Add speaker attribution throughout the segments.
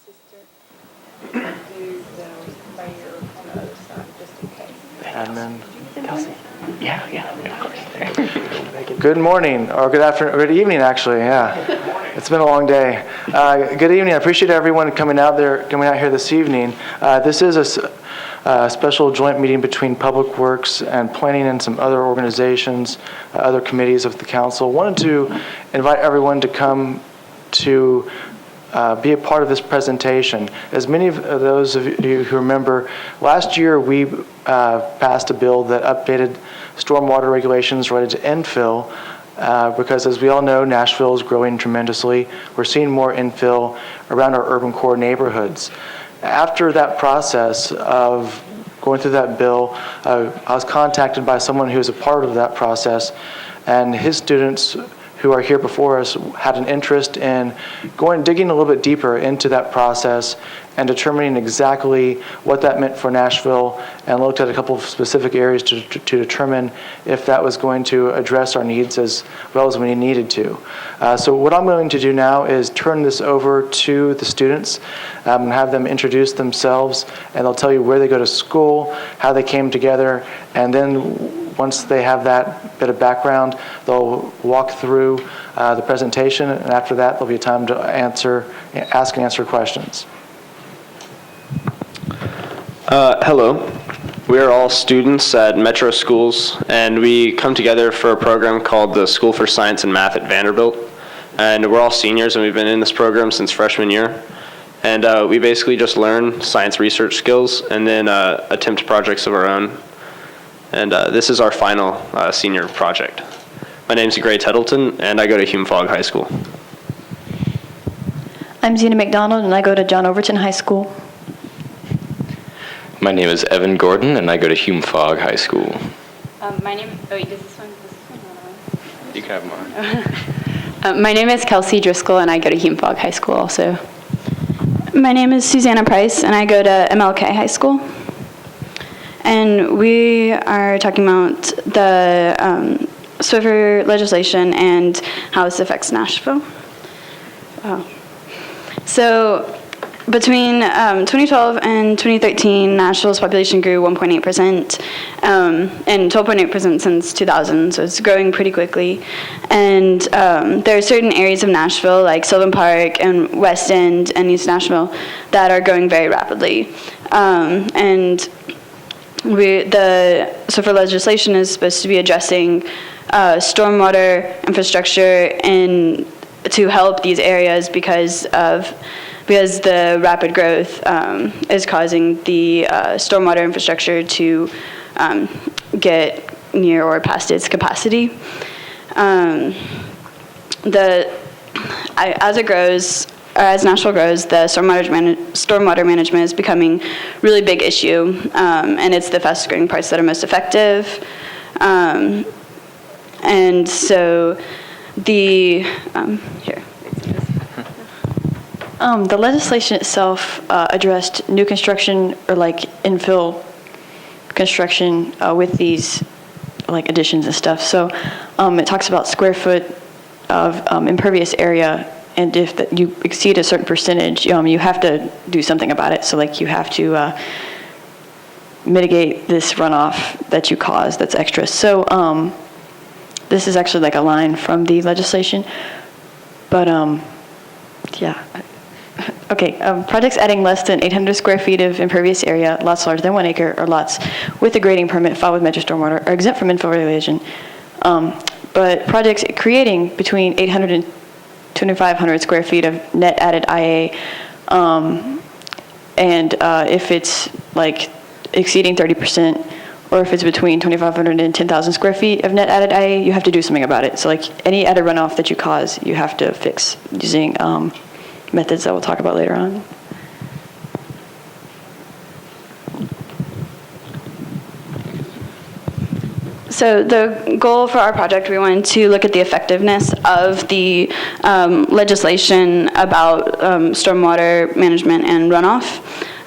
Speaker 1: sister. Do the mayor on the other side, just in case.
Speaker 2: Admin, Kelsey. Yeah, of course. Good morning, or good afternoon, good evening, actually. Yeah, it's been a long day. Good evening. I appreciate everyone coming out here this evening. This is a special joint meeting between Public Works and Planning and some other organizations, other committees of the council. Wanted to invite everyone to come to be a part of this presentation. As many of those of you who remember, last year we passed a bill that updated stormwater regulations related to infill because, as we all know, Nashville is growing tremendously. We're seeing more infill around our urban core neighborhoods. After that process of going through that bill, I was contacted by someone who was a part of that process, and his students who are here before us had an interest in digging a little bit deeper into that process and determining exactly what that meant for Nashville, and looked at a couple of specific areas to determine if that was going to address our needs as well as we needed to. So what I'm going to do now is turn this over to the students and have them introduce themselves, and they'll tell you where they go to school, how they came together, and then once they have that bit of background, they'll walk through the presentation, and after that, there'll be time to ask and answer questions.
Speaker 3: Hello. We are all students at Metro Schools, and we come together for a program called the School for Science and Math at Vanderbilt. And we're all seniors, and we've been in this program since freshman year. And we basically just learn science research skills and then attempt projects of our own. And this is our final senior project. My name is Gray Tettleton, and I go to Hume-Fogg High School.
Speaker 4: I'm Zena McDonald, and I go to John Overton High School.
Speaker 5: My name is Evan Gordon, and I go to Hume-Fogg High School.
Speaker 6: My name, does this one
Speaker 5: You can have mine.
Speaker 6: My name is Kelsey Driscoll, and I go to Hume-Fogg High School also.
Speaker 7: My name is Susanna Price, and I go to MLK High School. And we are talking about the Swiffer legislation and how this affects Nashville. So between 2012 and 2013, Nashville's population grew 1.8%, and 12.8% since 2000, so it's growing pretty quickly. And there are certain areas of Nashville, like Sylvan Park and West End and East Nashville, that are growing very rapidly. And the Swiffer legislation is supposed to be addressing stormwater infrastructure to help these areas because the rapid growth is causing the stormwater infrastructure to get near or past its capacity. As it grows, as Nashville grows, the stormwater management is becoming a really big issue, and it's the fastest growing parts that are most effective. And so the
Speaker 4: legislation itself addressed new construction or like infill construction with these like additions and stuff. So it talks about square foot of impervious area, and if you exceed a certain percentage, you have to do something about it. So like you have to mitigate this runoff that you cause that's extra. So this is actually like a line from the legislation, but yeah. Okay, projects adding less than 800 square feet of impervious area, lots larger than 1 acre, or lots with a grading permit filed with Metro Stormwater are exempt from infill regulation. But projects creating between 800 and 2,500 square feet of net added IA, and if it's like exceeding 30%, or if it's between 2,500 and 10,000 square feet of net added IA, you have to do something about it. So like any added runoff that you cause, you have to fix using methods that we'll talk about later on.
Speaker 7: So the goal for our project, we wanted to look at the effectiveness of the legislation about stormwater management and runoff.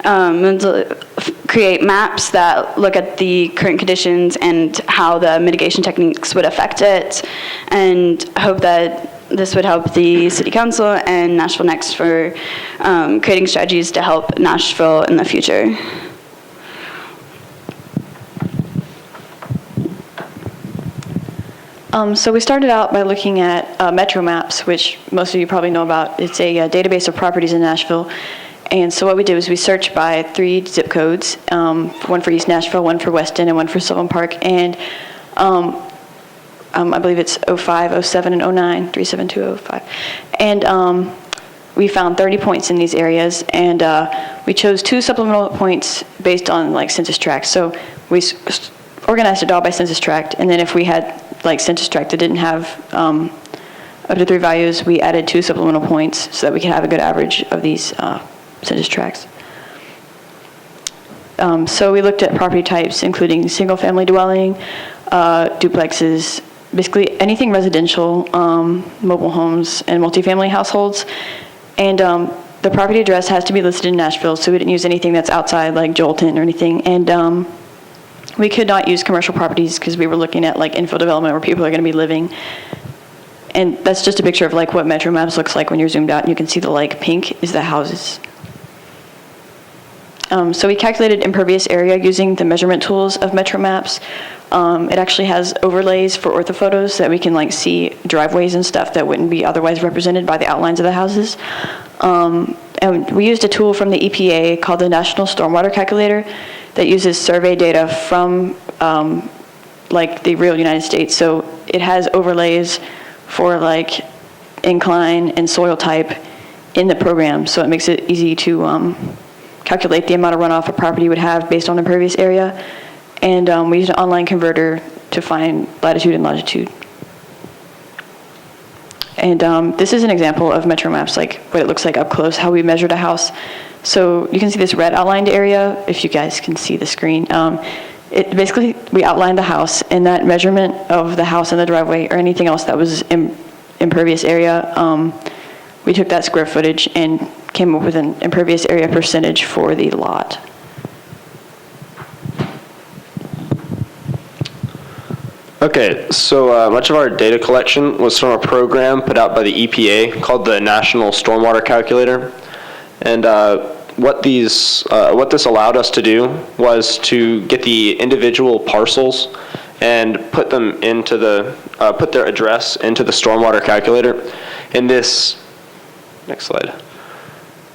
Speaker 7: And to create maps that look at the current conditions and how the mitigation techniques would affect it, and hope that this would help the City Council and Nashville Next for creating strategies to help Nashville in the future.
Speaker 4: So we started out by looking at Metro Maps, which most of you probably know about. It's a database of properties in Nashville. And so what we did was we searched by 3 zip codes, one for East Nashville, one for Weston, and one for Sylvan Park. And I believe it's 05, 07, and 09, 37205. And we found 30 points in these areas, and we chose 2 supplemental points based on like census tracts. So we organized it all by census tract, and then if we had like census tract that didn't have up to 3 values, we added 2 supplemental points so that we could have a good average of these census tracts. So we looked at property types, including single-family dwelling, duplexes, basically anything residential, mobile homes, and multifamily households. And the property address has to be listed in Nashville, so we didn't use anything that's outside, like Jolton or anything. And we could not use commercial properties because we were looking at like infill development where people are going to be living. And that's just a picture of like what Metro Maps looks like when you're zoomed out, and you can see the like pink is the houses. So we calculated impervious area using the measurement tools of Metro Maps. It actually has overlays for orthophotos so that we can like see driveways and stuff that wouldn't be otherwise represented by the outlines of the houses. And we used a tool from the EPA called the National Stormwater Calculator that uses survey data from like the real United States. So it has overlays for like incline and soil type in the program. So it makes it easy to calculate the amount of runoff a property would have based on impervious area. And we used an online converter to find latitude and longitude. And this is an example of Metro Maps, like what it looks like up close, how we measured a house. So you can see this red outlined area, if you guys can see the screen. It basically, we outlined the house, and that measurement of the house and the driveway or anything else that was impervious area, we took that square footage and came up with an impervious area percentage for the lot.
Speaker 3: Okay, so much of our data collection was from a program put out by the EPA called the National Stormwater Calculator. And what this allowed us to do was to get the individual parcels and put them into put their address into the Stormwater Calculator. And this, next slide.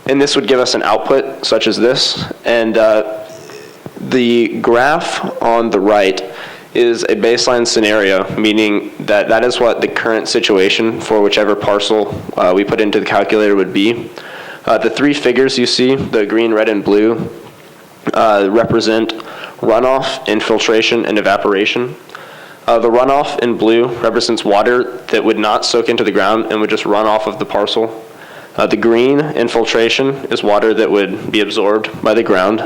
Speaker 3: And this would give us an output such as this. And the graph on the right is a baseline scenario, meaning that that is what the current situation for whichever parcel we put into the calculator would be. The 3 figures you see, the green, red, and blue, represent runoff, infiltration, and evaporation. The runoff in blue represents water that would not soak into the ground and would just run off of the parcel. The green, infiltration, is water that would be absorbed by the ground.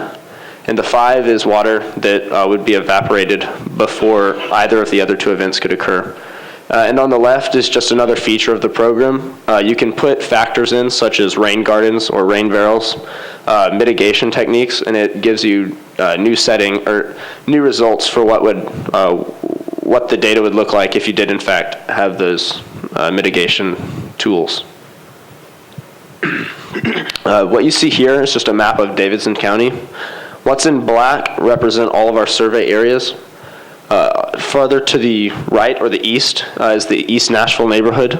Speaker 3: And the 5 is water that would be evaporated before either of the other 2 events could occur. And on the left is just another feature of the program. You can put factors in, such as rain gardens or rain barrels, mitigation techniques, and it gives you new setting or new results for what the data would look like if you did in fact have those mitigation tools. What you see here is just a map of Davidson County. What's in black represent all of our survey areas. Farther to the right or the east is the East Nashville neighborhood.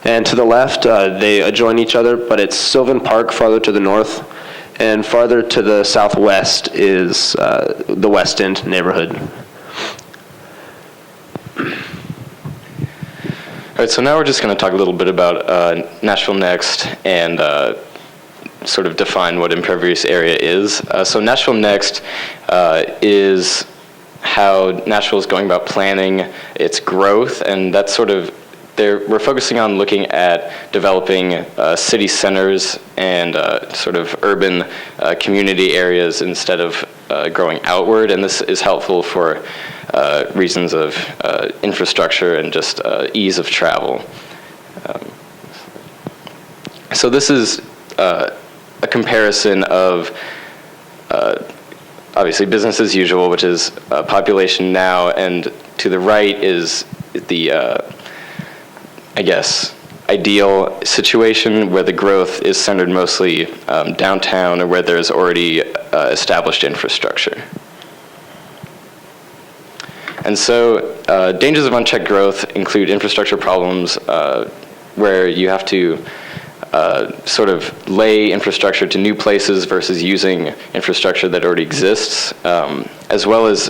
Speaker 3: And to the left, they adjoin each other, but it's Sylvan Park farther to the north. And farther to the southwest is the West End neighborhood.
Speaker 5: All right, so now we're just going to talk a little bit about Nashville Next and sort of define what impervious area is. So Nashville Next is how Nashville is going about planning its growth, and that's sort of, we're focusing on looking at developing city centers and sort of urban community areas instead of growing outward, and this is helpful for reasons of infrastructure and just ease of travel. So this is a comparison of obviously business as usual, which is population now, and to the right is the, I guess, ideal situation where the growth is centered mostly downtown or where there's already established infrastructure. And so dangers of unchecked growth include infrastructure problems where you have to sort of lay infrastructure to new places versus using infrastructure that already exists, as well as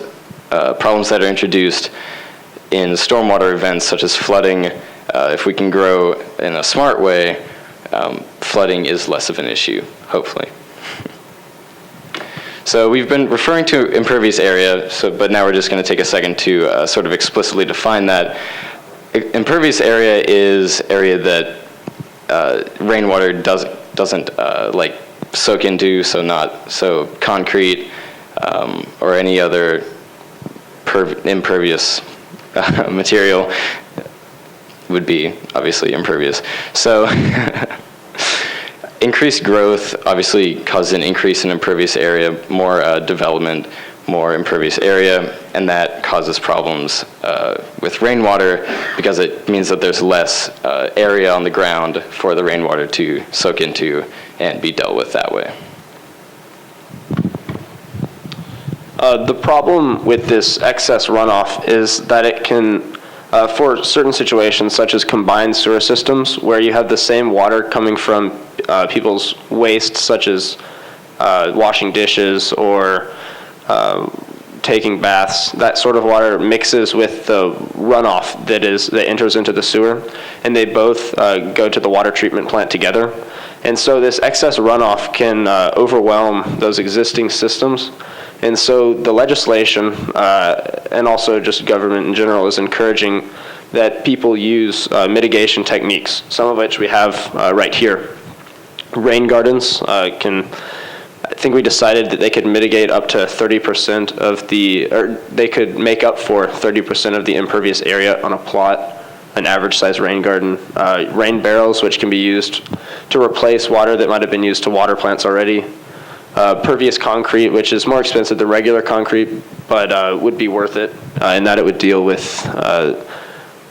Speaker 5: problems that are introduced in stormwater events such as flooding. If we can grow in a smart way, flooding is less of an issue, hopefully. So we've been referring to impervious area, but now we're just going to take a second to sort of explicitly define that. Impervious area is area that rainwater doesn't like soak into, so concrete or any other impervious material would be obviously impervious. So increased growth obviously causes an increase in impervious area, more development, more impervious area, and that causes problems with rainwater because it means that there's less area on the ground for the rainwater to soak into and be dealt with that way.
Speaker 3: The problem with this excess runoff is that it can, for certain situations such as combined sewer systems where you have the same water coming from people's waste such as washing dishes or taking baths, that sort of water mixes with the runoff that enters into the sewer, and they both go to the water treatment plant together. And so this excess runoff can overwhelm those existing systems. And so the legislation, and also just government in general, is encouraging that people use mitigation techniques, some of which we have right here. Rain gardens I think we decided that they could mitigate up to 30% of or they could make up for 30% of the impervious area on a plot, an average size rain garden. Rain barrels, which can be used to replace water that might have been used to water plants already. Pervious concrete, which is more expensive than regular concrete, but would be worth it, in that it would deal with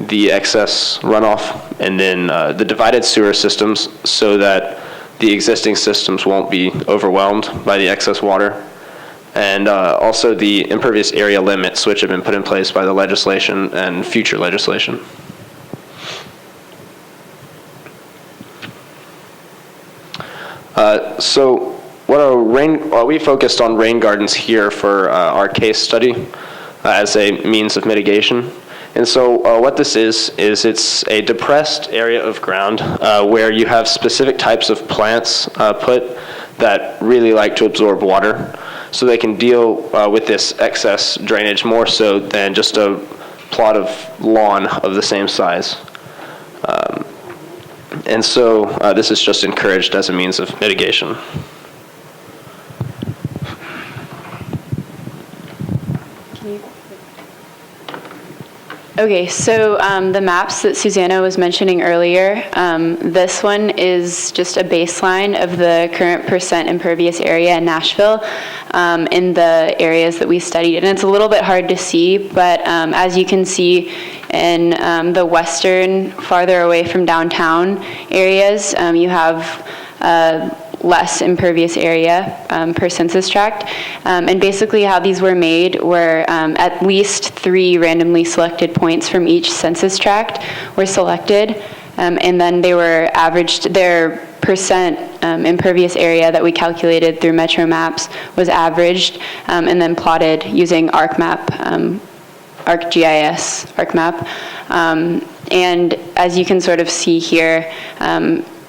Speaker 3: the excess runoff. And then the divided sewer systems, so that the existing systems won't be overwhelmed by the excess water. And also the impervious area limits, which have been put in place by the legislation and future legislation. We focused on rain gardens here for our case study as a means of mitigation. And so what this is it's a depressed area of ground where you have specific types of plants put that really like to absorb water, so they can deal with this excess drainage more so than just a plot of lawn of the same size. And so this is just encouraged as a means of mitigation.
Speaker 6: Okay, so the maps that Susanna was mentioning earlier, this one is just a baseline of the current percent impervious area in Nashville in the areas that we studied. And it's a little bit hard to see, but as you can see in the western, farther away from downtown areas, you have less impervious area per census tract. And basically how these were made were at least 3 randomly selected points from each census tract were selected, and then they were averaged, their percent impervious area that we calculated through Metro Maps was averaged and then plotted using ArcMap, ArcGIS, ArcMap. And as you can sort of see here,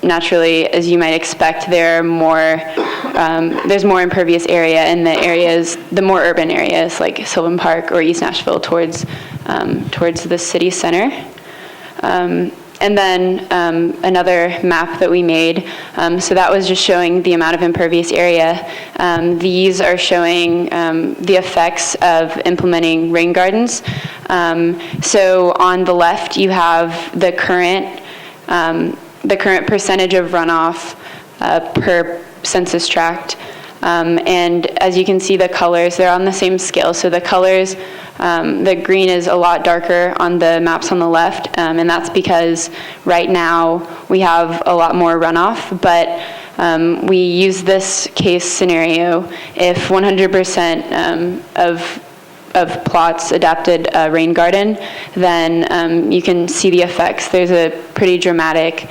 Speaker 6: naturally, as you might expect, there's more impervious area in the more urban areas like Sylvan Park or East Nashville towards the city center. And then another map that we made, so that was just showing the amount of impervious area. These are showing the effects of implementing rain gardens. So on the left, you have the current percentage of runoff per census tract. And as you can see, the colors, they're on the same scale. So the colors, the green is a lot darker on the maps on the left, and that's because right now we have a lot more runoff, but we use this case scenario if 100% of plots adapted a rain garden, then you can see the effects. There's a pretty dramatic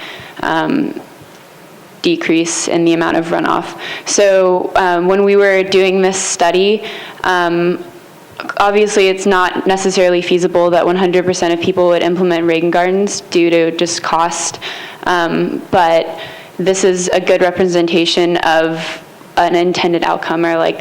Speaker 6: decrease in the amount of runoff. So when we were doing this study, obviously it's not necessarily feasible that 100% of people would implement rain gardens due to just cost, but this is a good representation of an intended outcome, or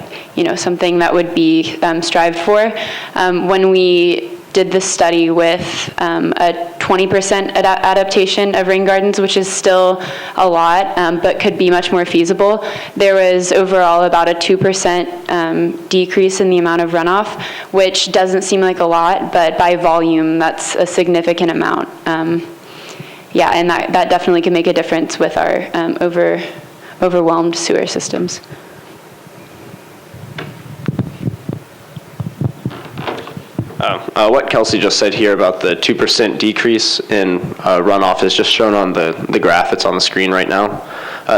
Speaker 6: something that would be strived for. When we did this study with a 20% adaptation of rain gardens, which is still a lot, but could be much more feasible, there was overall about a 2% decrease in the amount of runoff, which doesn't seem like a lot, but by volume, that's a significant amount. Yeah, and that definitely can make a difference with our overwhelmed sewer systems.
Speaker 3: What Kelsey just said here about the 2% decrease in runoff is just shown on the graph that's on the screen right now.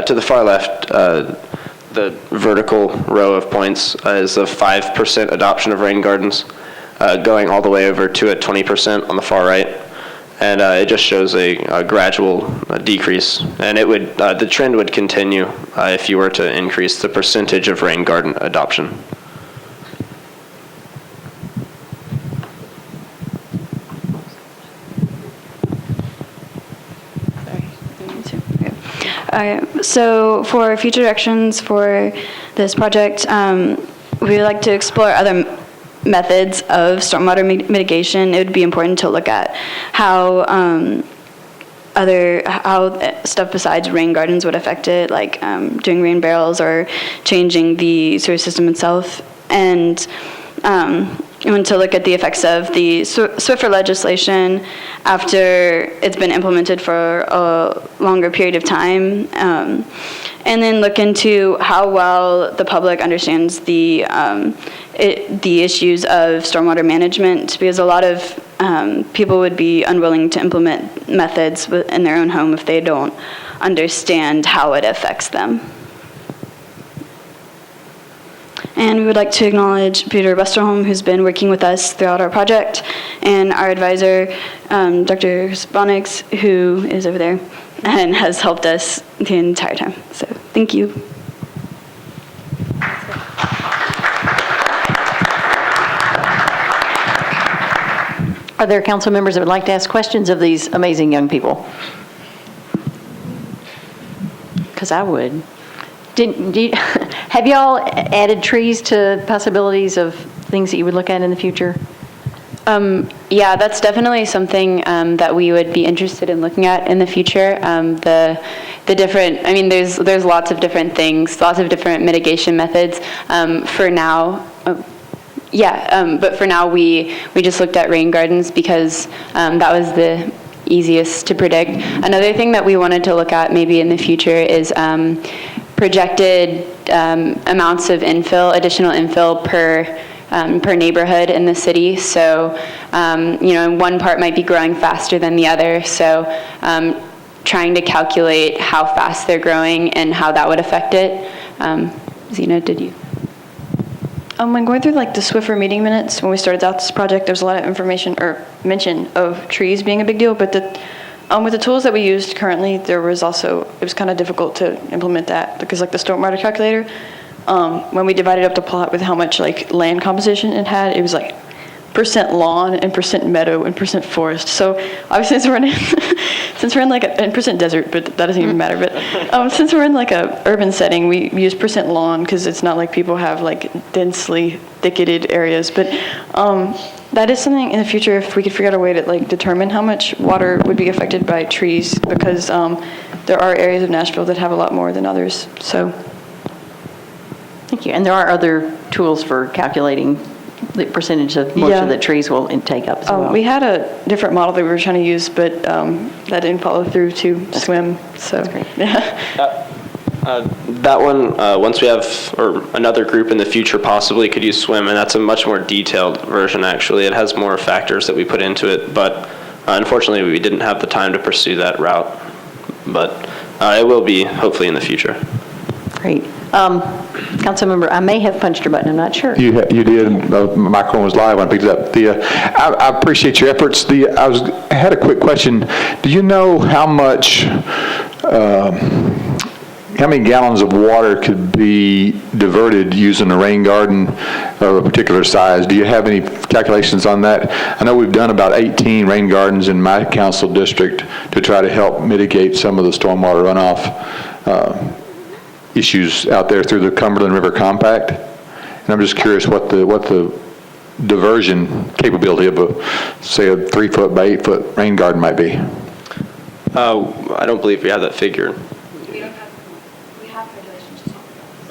Speaker 3: To the far left, the vertical row of points is a 5% adoption of rain gardens, going all the way over to a 20% on the far right. And it just shows a gradual decrease. And it would the trend would continue if you were to increase the percentage of rain garden adoption.
Speaker 7: So for future directions for this project, we would like to explore other methods of stormwater mitigation. It would be important to look at how stuff besides rain gardens would affect it, like doing rain barrels or changing the sewer system itself, and to look at the effects of the Swiffer legislation after it's been implemented for a longer period of time, and then look into how well the public understands the issues of stormwater management, because a lot of people would be unwilling to implement methods in their own home if they don't understand how it affects them. And we would like to acknowledge Peter Westerholm, who's been working with us throughout our project, and our advisor, Dr. Sponix, who is over there and has helped us the entire time. So thank you.
Speaker 8: Are there council members that would like to ask questions of these amazing young people? Because I would. Have y'all added trees to possibilities of things that you would look at in the future?
Speaker 6: Yeah, that's definitely something that we would be interested in looking at in the future. The different, there's lots of different things, lots of different mitigation methods. For now, but for now we just looked at rain gardens because that was the easiest to predict. Another thing that we wanted to look at maybe in the future is projected amounts of additional infill per neighborhood in the city. So, one part might be growing faster than the other. So, trying to calculate how fast they're growing and how that would affect it. Zena, did you?
Speaker 4: When going through the Swiffer meeting minutes, when we started out this project, there's a lot of information or mention of trees being a big deal, but with the tools that we used currently, it was kind of difficult to implement that because the Stormwater Calculator, when we divided up the plot with how much land composition it had, it was % lawn and % meadow and % forest. So obviously since we're in in % desert, but that doesn't even matter. But since we're in a urban setting, we use % lawn because it's not like people have densely thicketed areas. But that is something in the future if we could figure out a way to determine how much water would be affected by trees, because there are areas of Nashville that have a lot more than others. So.
Speaker 8: Thank you. And there are other tools for calculating the percentage of moisture that trees will take up as well.
Speaker 4: We had a different model that we were trying to use, but that didn't follow through to swim. So
Speaker 8: that's great.
Speaker 4: Yeah.
Speaker 3: That one, once we have, or another group in the future possibly could use swim, and that's a much more detailed version actually. It has more factors that we put into it, but unfortunately we didn't have the time to pursue that route. But it will be hopefully in the future.
Speaker 8: Great. Councilmember, I may have punched your button, I'm not sure.
Speaker 9: You did. My microphone was live when I picked it up. I appreciate your efforts. I had a quick question. Do you know how many gallons of water could be diverted using a rain garden of a particular size? Do you have any calculations on that? I know we've done about 18 rain gardens in my council district to try to help mitigate some of the stormwater runoff issues out there through the Cumberland River Compact. And I'm just curious what the diversion capability of say a 3-foot by 8-foot rain garden might be.
Speaker 3: I don't believe we have that figure.
Speaker 7: We have calculations.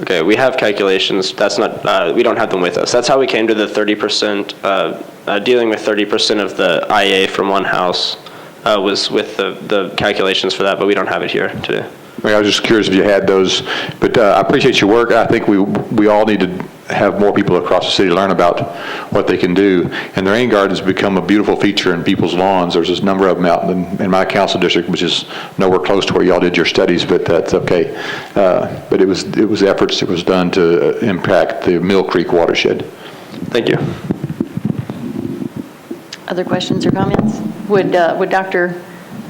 Speaker 3: Okay, we have calculations. That's not, we don't have them with us. That's how we came to the 30%, dealing with 30% of the IA from one house was with the calculations for that, but we don't have it here today.
Speaker 9: I was just curious if you had those, but I appreciate your work. I think we all need to have more people across the city learn about what they can do. And the rain gardens become a beautiful feature in people's lawns. There's a number of them out in my council district, which is nowhere close to where y'all did your studies, but that's okay. But it was efforts that was done to impact the Mill Creek watershed.
Speaker 3: Thank you.
Speaker 8: Other questions or comments? Would Dr.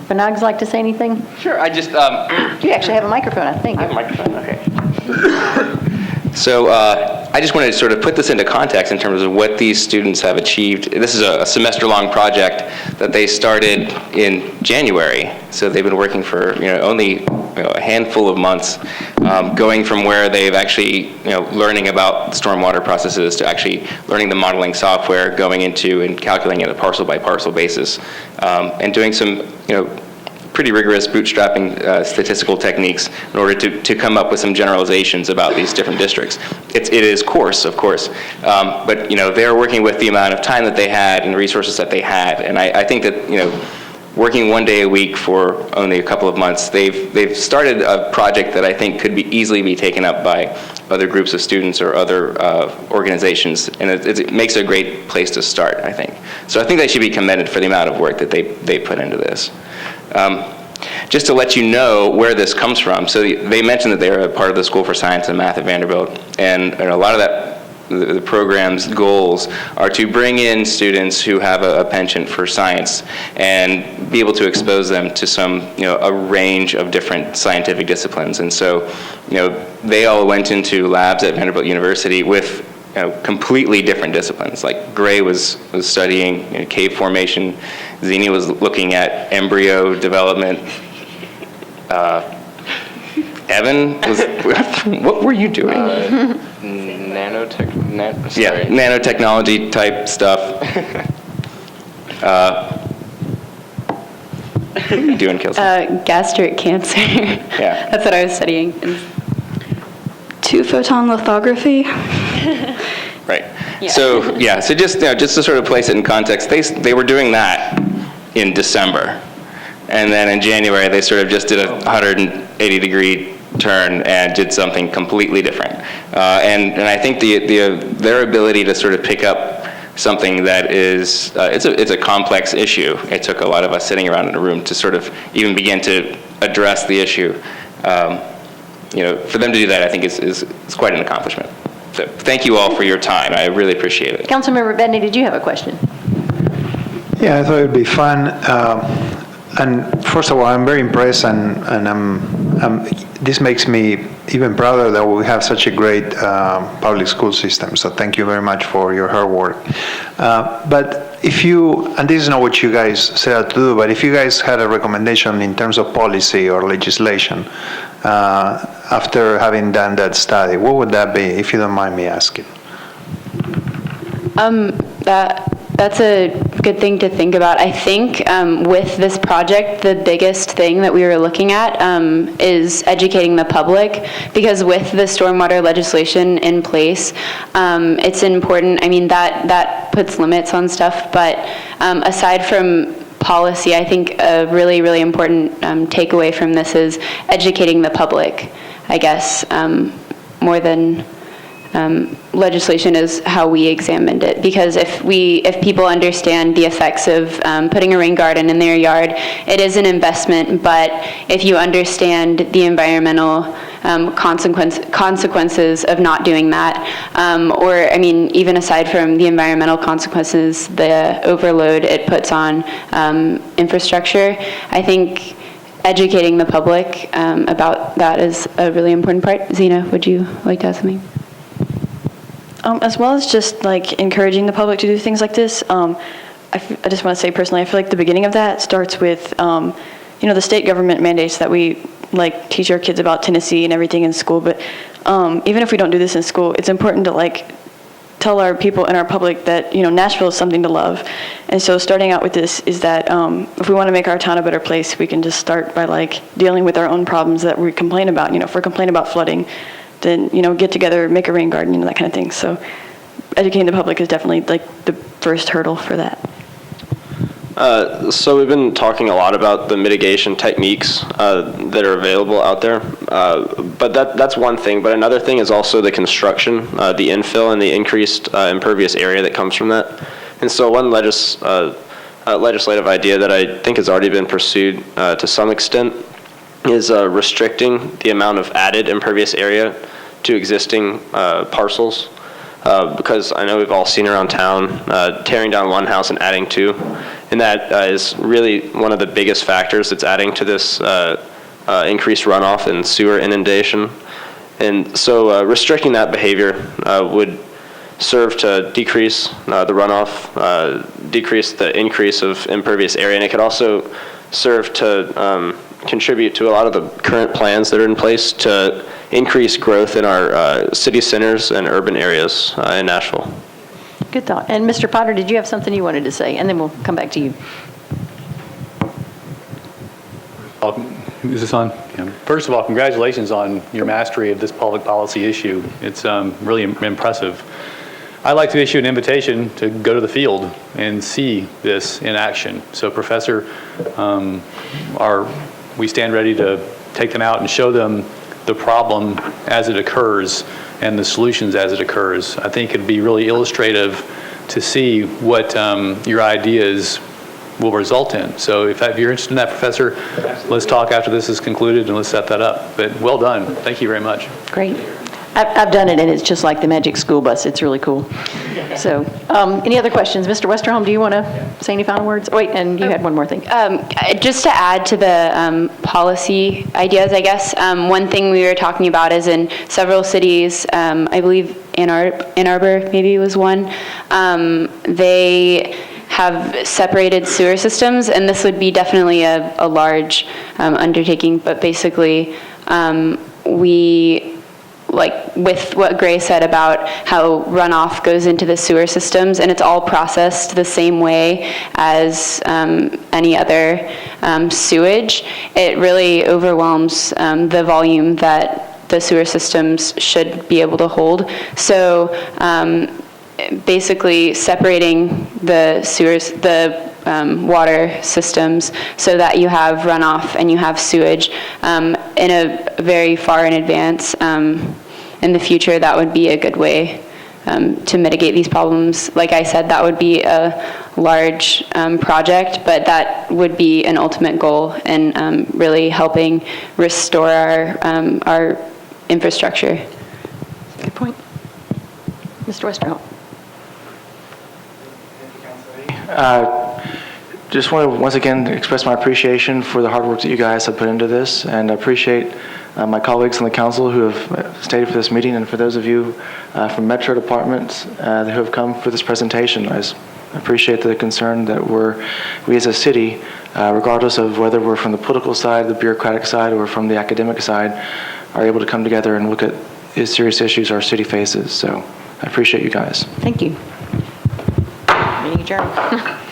Speaker 8: Benaggs like to say anything?
Speaker 5: Sure, I just...
Speaker 8: You actually have a microphone, I think.
Speaker 5: I have a microphone, okay. So I just wanted to sort of put this into context in terms of what these students have achieved. This is a semester-long project that they started in January. So they've been working for only a handful of months, going from where they've actually learning about stormwater processes to actually learning the modeling software, going into and calculating at a parcel-by-parcel basis, and doing some pretty rigorous bootstrapping statistical techniques in order to come up with some generalizations about these different districts. It is coarse, of course, but they're working with the amount of time that they had and the resources that they had, and I think that working 1 day a week for only a couple of months, they've started a project that I think could easily be taken up by other groups of students or other organizations, and it makes a great place to start, I think. So I think they should be commended for the amount of work that they put into this. Just to let you know where this comes from, so they mentioned that they're a part of the School for Science and Math at Vanderbilt, and a lot of that, the program's goals are to bring in students who have a penchant for science and be able to expose them to a range of different scientific disciplines. And so, they all went into labs at Vanderbilt University with completely different disciplines. Like Gray was studying cave formation, Zini was looking at embryo development. Evan was, what were you doing? Nanotechnology type stuff. What are you doing, Kelsey?
Speaker 6: Gastric cancer.
Speaker 5: Yeah.
Speaker 6: That's what I was studying.
Speaker 7: 2-photon lithography.
Speaker 5: Right. Yeah. So just to sort of place it in context, they were doing that in December, and then in January they sort of just did a 180-degree turn and did something completely different. And I think their ability to sort of pick up something that is it's a complex issue. It took a lot of us sitting around in a room to sort of even begin to address the issue. For them to do that, I think is quite an accomplishment. So thank you all for your time. I really appreciate it.
Speaker 8: Councilmember Bedney, did you have a question?
Speaker 10: Yeah, I thought it would be fun. And first of all, I'm very impressed, and this makes me even prouder that we have such a great public school system. So thank you very much for your hard work. But if you, and this is not what you guys set out to do, but if you guys had a recommendation in terms of policy or legislation after having done that study, what would that be, if you don't mind me asking?
Speaker 6: That's a good thing to think about. I think with this project, the biggest thing that we were looking at is educating the public, because with the stormwater legislation in place, it's important. I mean, that puts limits on stuff, but aside from policy, I think a really, really important takeaway from this is educating the public, I guess, more than legislation is how we examined it. Because if people understand the effects of putting a rain garden in their yard, it is an investment, but if you understand the environmental consequences of not doing that, or, I mean, even aside from the environmental consequences, the overload it puts on infrastructure, I think educating the public about that is a really important part. Zena, would you like to add something?
Speaker 4: As well as just like encouraging the public to do things like this, I just want to say personally, I feel like the beginning of that starts with, the state government mandates that we like teach our kids about Tennessee and everything in school. But even if we don't do this in school, it's important to like tell our people and our public that Nashville is something to love. And so starting out with this is that if we want to make our town a better place, we can just start by like dealing with our own problems that we complain about. If we're complaining about flooding, then get together, make a rain garden, that kind of thing. So educating the public is definitely like the first hurdle for that.
Speaker 3: So we've been talking a lot about the mitigation techniques that are available out there, but that's one thing. But another thing is also the construction, the infill, and the increased impervious area that comes from that. And so one legislative idea that I think has already been pursued to some extent is restricting the amount of added impervious area to existing parcels. Because I know we've all seen around town tearing down one house and adding two, and that is really one of the biggest factors that's adding to this increased runoff and sewer inundation. And so restricting that behavior would serve to decrease the runoff, decrease the increase of impervious area, and it could also serve to contribute to a lot of the current plans that are in place to increase growth in our city centers and urban areas in Nashville.
Speaker 8: Good thought. And Mr. Potter, did you have something you wanted to say? And then we'll come back to you.
Speaker 11: Is this on? Yeah. First of all, congratulations on your mastery of this public policy issue. It's really impressive. I'd like to issue an invitation to go to the field and see this in action. So, Professor, we stand ready to take them out and show them the problem as it occurs and the solutions as it occurs. I think it'd be really illustrative to see what your ideas will result in. So if you're interested in that, Professor, let's talk after this is concluded and let's set that up. But well done. Thank you very much.
Speaker 8: Great. I've done it, and it's just like the magic school bus. It's really cool. So any other questions? Mr. Westerholm, do you want to say any final words? Oh, wait, and you had one more thing.
Speaker 6: Just to add to the policy ideas, I guess, one thing we were talking about is in several cities, I believe Ann Arbor maybe was one, they have separated sewer systems, and this would be definitely a large undertaking, but basically like with what Gray said about how runoff goes into the sewer systems, and it's all processed the same way as any other sewage, it really overwhelms the volume that the sewer systems should be able to hold. So basically separating the sewers, water systems, so that you have runoff and you have sewage in a very far in advance. In the future, that would be a good way to mitigate these problems. Like I said, that would be a large project, but that would be an ultimate goal in really helping restore our infrastructure.
Speaker 8: Good point. Mr. Westerholm.
Speaker 2: Just want to once again express my appreciation for the hard work that you guys have put into this, and I appreciate my colleagues on the council who have stayed for this meeting, and for those of you from Metro departments who have come for this presentation. I appreciate the concern that we as a city, regardless of whether we're from the political side, the bureaucratic side, or from the academic side, are able to come together and look at the serious issues our city faces. So I appreciate you guys.
Speaker 8: Thank you. Meeting adjourned.